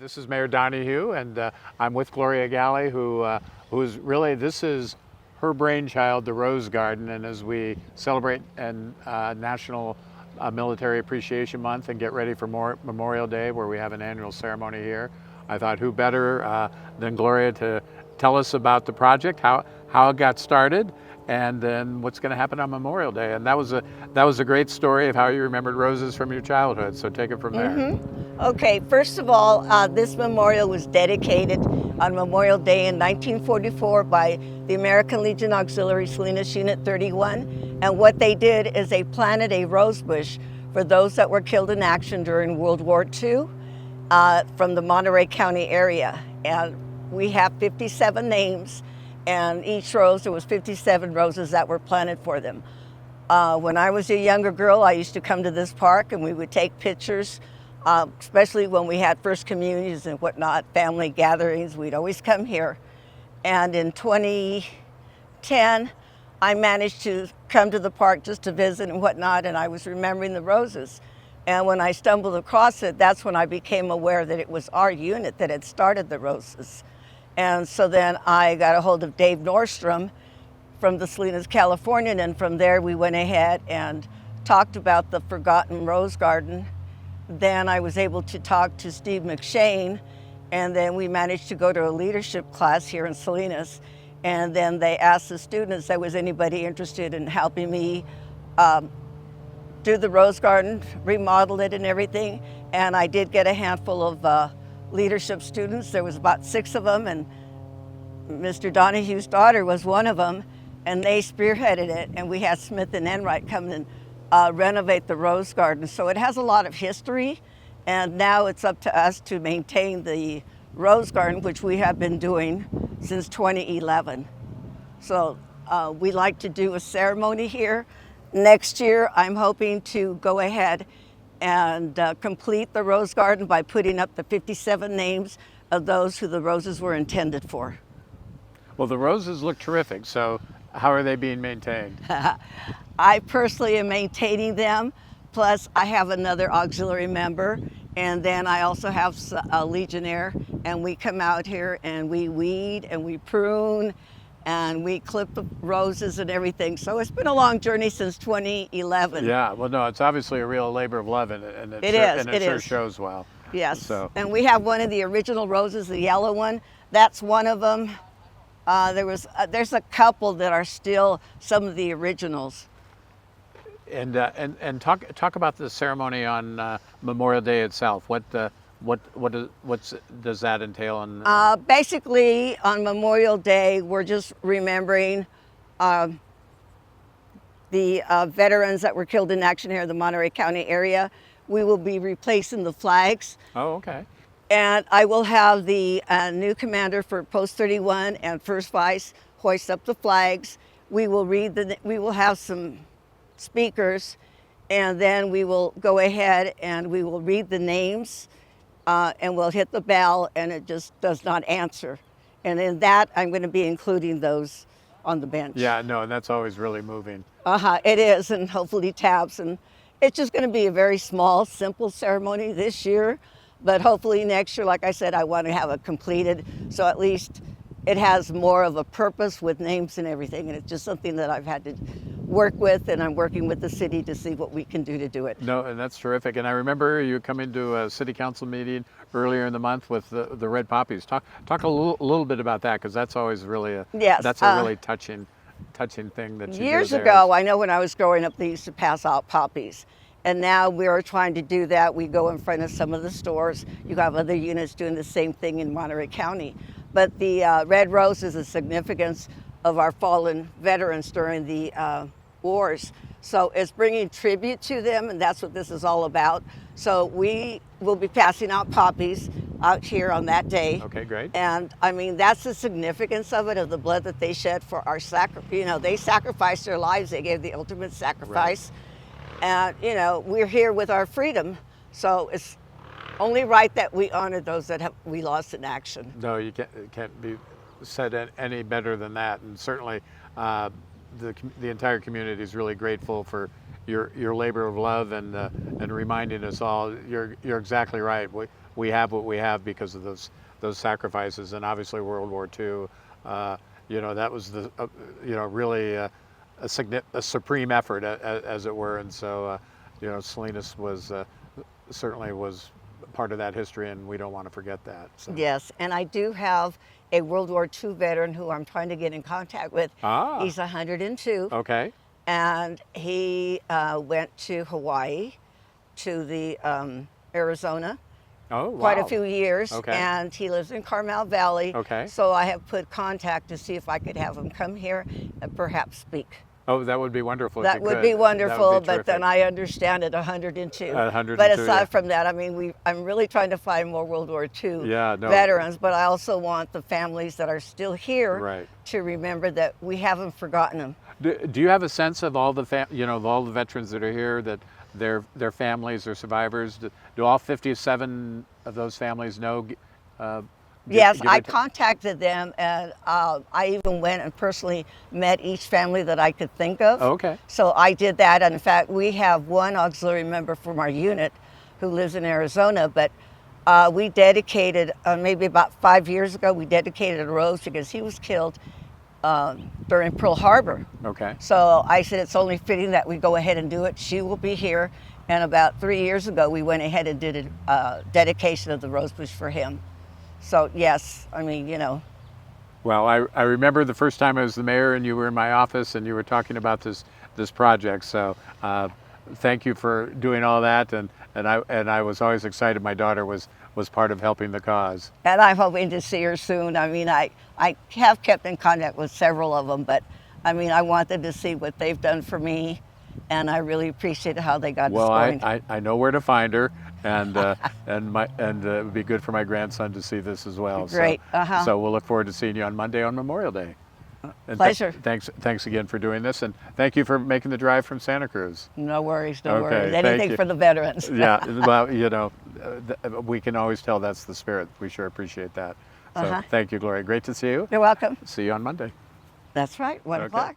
This is Mayor Donohue, and I'm with Gloria Galli, who's really, this is her brainchild, the Rose Garden. And as we celebrate National Military Appreciation Month and get ready for Memorial Day, where we have an annual ceremony here, I thought who better than Gloria to tell us about the project, how it got started, and then what's going to happen on Memorial Day. And that was a great story of how you remembered roses from your childhood. So take it from there. Okay, first of all, this memorial was dedicated on Memorial Day in 1944 by the American Legion Auxiliary Salinas Unit 31. And what they did is they planted a rose bush for those that were killed in action during World War II from the Monterey County area. And we have 57 names, and each rose, there was 57 roses that were planted for them. When I was a younger girl, I used to come to this park and we would take pictures, especially when we had first communions and whatnot, family gatherings, we'd always come here. And in 2010, I managed to come to the park just to visit and whatnot, and I was remembering the roses. And when I stumbled across it, that's when I became aware that it was our unit that had started the roses. And so then I got a hold of Dave Nordstrom from the Salinas, California, and from there we went ahead and talked about the Forgotten Rose Garden. Then I was able to talk to Steve McShane, and then we managed to go to a leadership class here in Salinas. And then they asked the students, was anybody interested in helping me do the Rose Garden, remodel it and everything. And I did get a handful of leadership students. There was about 6 of them, and Mr. Donohue's daughter was one of them, and they spearheaded it. And we had Smith and Enright come and renovate the Rose Garden. So it has a lot of history, and now it's up to us to maintain the Rose Garden, which we have been doing since 2011. So we like to do a ceremony here. Next year, I'm hoping to go ahead and complete the Rose Garden by putting up the 57 names of those who the roses were intended for. Well, the roses look terrific, so how are they being maintained? I personally am maintaining them, plus I have another auxiliary member, and then I also have a Legionnaire, and we come out here and we weed and we prune and we clip the roses and everything. So it's been a long journey since 2011. Yeah, well, no, it's obviously a real labor of love, and it sure shows well. Yes, so. And we have one of the original roses, the yellow one. That's one of them. There's a couple that are still some of the originals. And talk about the ceremony on Memorial Day itself. What does that entail? Basically, on Memorial Day, we're just remembering the veterans that were killed in action here in the Monterey County area. We will be replacing the flags. Oh, okay. And I will have the new commander for Post 31 and First Vice hoist up the flags. We will have some speakers, and then we will go ahead and we will read the names, and we'll hit the bell, and it just does not answer. And in that, I'm going to be including those on the bench. Yeah, no, and that's always really moving. It is, and hopefully taps. And it's just going to be a very small, simple ceremony this year. But hopefully next year, like I said, I want to have it completed, so at least it has more of a purpose with names and everything. And it's just something that I've had to work with, and I'm working with the city to see what we can do to do it. No, and that's terrific. And I remember you coming to a city council meeting earlier in the month with the red poppies. Talk a little bit about that, because that's always really that's a really touching thing that you years do there. Ago, I know when I was growing up, they used to pass out poppies. And now we're trying to do that. We go in front of some of the stores. You have other units doing the same thing in Monterey County. But the red rose is the significance of our fallen veterans during the wars. So it's bringing tribute to them, and that's what this is all about. So we will be passing out poppies out here on that day. Okay, great. And I mean, that's the significance of it, of the blood that they shed for our sacrifice. They sacrificed their lives. They gave the ultimate sacrifice. Right. And, we're here with our freedom, so it's only right that we honor those that we lost in action. No, you can't be said any better than that. And certainly the entire community is really grateful for your labor of love and reminding us all. You're exactly right. we have what we have because of those sacrifices. And obviously World War II, you know, that was the you know, really a supreme effort, as it were. And so you know, Salinas was certainly was part of that history, and we don't want to forget that. So. Yes, and I do have a World War II veteran who I'm trying to get in contact with. Ah. He's 102. Okay. And he went to Hawaii, to the Arizona, Oh, wow. quite a few years. Okay. And he lives in Carmel Valley. Okay. So I have put contact to see if I could have him come here and perhaps speak. Oh, that would be wonderful. That would be wonderful, but then I understand at 102. 102, but aside yeah. from that, I mean, I'm really trying to find more World War II Yeah, no. veterans, but I also want the families that are still here Right. to remember that we haven't forgotten them. Do you have a sense of all the you know, of all the veterans that are here, that their families are survivors? Do all 57 of those families know? Yes, I contacted them, and I even went and personally met each family that I could think of. Oh, okay. So I did that, and in fact, we have one auxiliary member from our unit who lives in Arizona, but we dedicated, maybe about 5 years ago, we dedicated a rose because he was killed during Pearl Harbor. Okay. So I said it's only fitting that we go ahead and do it. She will be here, and about 3 years ago, we went ahead and did a dedication of the rose bush for him. So yes, I mean, you know. Well, I remember the first time I was the mayor and you were in my office and you were talking about this project. So thank you for doing all that. And I was always excited. My daughter was part of helping the cause. And I'm hoping to see her soon. I mean, I have kept in contact with several of them, but I mean, I wanted to see what they've done for me, and I really appreciate how they got us going. Well, I know where to find her. And it would be good for my grandson to see this as well. Great. So we'll look forward to seeing you on Monday on Memorial Day. And Pleasure. Thanks again for doing this, and thank you for making the drive from Santa Cruz. No worries, no Okay, worries. thank Anything you. for the veterans. Yeah, well, you know, we can always tell that's the spirit. We sure appreciate that. So thank you, Gloria. Great to see you. You're welcome. See you on Monday. That's right, 1 Okay. o'clock.